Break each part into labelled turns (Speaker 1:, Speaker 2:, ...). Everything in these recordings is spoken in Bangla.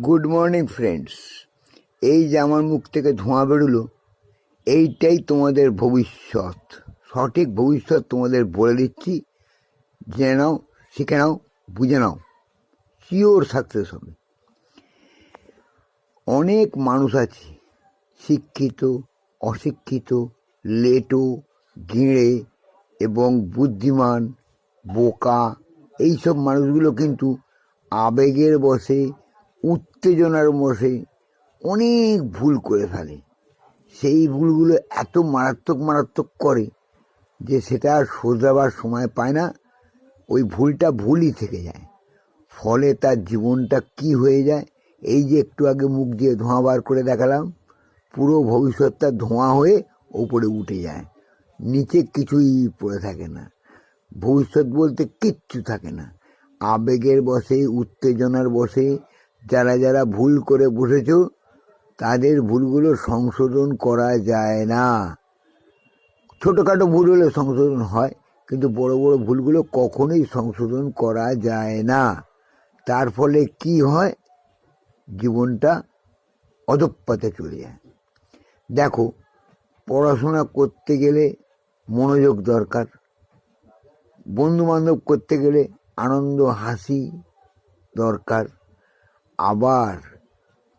Speaker 1: Good morning friends. এই যে আমার মুখ থেকে ধোঁয়া বেরোলো, এইটাই তোমাদের ভবিষ্যৎ। সঠিক ভবিষ্যৎ তোমাদের বলে দিচ্ছি, জেনে নাও, শিখে নাও, বুঝে নাও, শিওর সাকসেস হবে। অনেক মানুষ আছে, শিক্ষিত, অশিক্ষিত, লেটো, গিঁড়ে এবং বুদ্ধিমান, বোকা, এইসব মানুষগুলো কিন্তু আবেগের বশে, উত্তেজনার বশে অনেক ভুল করে ফেলে। সেই ভুলগুলো এত মারাত্মক করে যে সেটা আর শোধরাবার সময় পায় না, ওই ভুলটা ভুলই থেকে যায়। ফলে তার জীবনটা কি হয়ে যায়, এই যে একটু আগে মুখ দিয়ে ধোঁয়া বার করে দেখালাম, পুরো ভবিষ্যৎটা ধোঁয়া হয়ে ওপরে উঠে যায়, নিচে কিছুই পড়ে থাকে না। ভবিষ্যৎ বলতে কিচ্ছু থাকে না। আবেগের বশে, উত্তেজনার বশে যারা যারা ভুল করে বসেছ, তাদের ভুলগুলো সংশোধন করা যায় না। ছোটোখাটো ভুল হলে সংশোধন হয়, কিন্তু বড় বড় ভুলগুলো কখনোই সংশোধন করা যায় না। তার ফলে কি হয়, জীবনটা অধঃপথে চলে যায়। দেখো, পড়াশোনা করতে গেলে মনোযোগ দরকার, বন্ধু বান্ধব করতে গেলে আনন্দ হাসি দরকার। আবার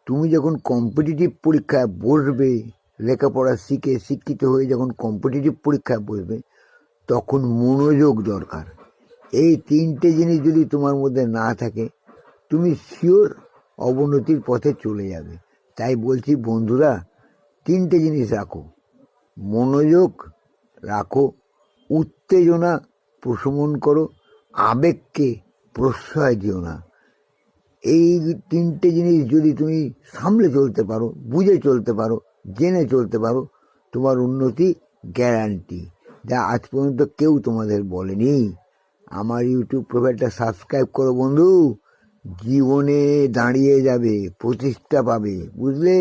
Speaker 1: তুমি যখন কম্পিটিটিভ পরীক্ষায় বসবে, লেখাপড়া শিখে শিক্ষিত হয়ে যখন কম্পিটিটিভ পরীক্ষায় বসবে, তখন মনোযোগ দরকার। এই তিনটে জিনিস যদি তোমার মধ্যে না থাকে, তুমি শিওর অবনতির পথে চলে যাবে। তাই বলছি বন্ধুরা, তিনটে জিনিস রাখো: মনোযোগ রাখো, উত্তেজনা প্রশমন করো, আবেগকে প্রশ্রয় দিও না। এই তিনটে জিনিস যদি তুমি সামলে চলতে পারো, বুঝে চলতে পারো, জেনে চলতে পারো, তোমার উন্নতি গ্যারান্টি, যা আজ পর্যন্ত কেউ তোমাদের বলেনি। আমার ইউটিউব প্রোফাইলটা সাবস্ক্রাইব করো বন্ধু, জীবনে দাঁড়িয়ে যাবে, প্রতিষ্ঠা পাবে, বুঝলে?